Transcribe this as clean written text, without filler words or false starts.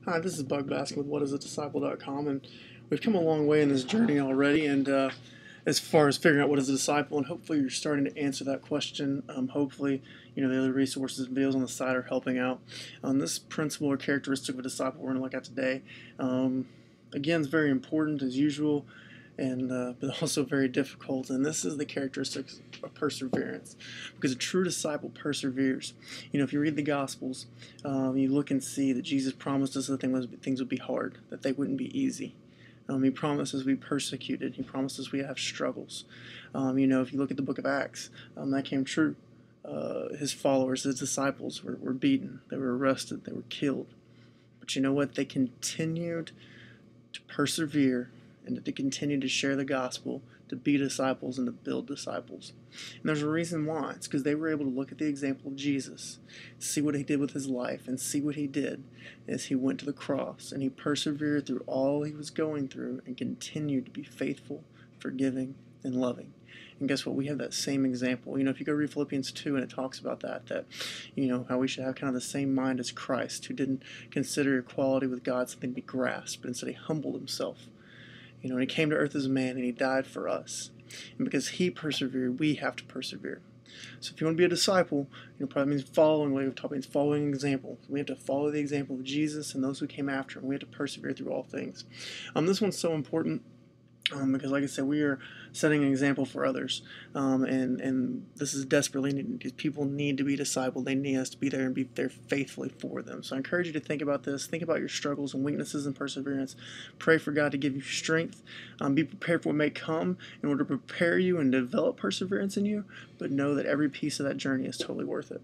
Hi, this is Bug Baskin with whatisadisciple.com, and we've come a long way in this journey already. And as far as figuring out what is a disciple, and hopefully you're starting to answer that question. Hopefully, the other resources and videos on the side are helping out. This principle or characteristic of a disciple we're going to look at today, again, is very important as usual, and but also very difficult. And this is the characteristics of perseverance, because a true disciple perseveres. If you read the Gospels, you look and see that Jesus promised us that things would be hard, that they wouldn't be easy. He promised us we'd be persecuted. He promised us we have struggles. If you look at the book of Acts, that came true. His followers, his disciples, were beaten. They were arrested. They were killed. But you know what? They continued to persevere and to continue to share the gospel, to be disciples and to build disciples. And there's a reason why. It's because they were able to look at the example of Jesus, see what he did with his life, and see what he did as he went to the cross. And he persevered through all he was going through and continued to be faithful, forgiving, and loving. And guess what? We have that same example. If you go read Philippians 2, and it talks about that how we should have kind of the same mind as Christ, who didn't consider equality with God something to be grasped, but instead he humbled himself. And he came to earth as a man, and he died for us. And because he persevered, we have to persevere. So if you want to be a disciple, probably means following what we've taught, means following an example. We have to follow the example of Jesus and those who came after him. We have to persevere through all things. This one's so important. Because, like I said, we are setting an example for others, and this is desperately needed because people need to be discipled. They need us to be there and be there faithfully for them. So I encourage you to think about this. Think about your struggles and weaknesses and perseverance. Pray for God to give you strength. Be prepared for what may come in order to prepare you and develop perseverance in you, but know that every piece of that journey is totally worth it.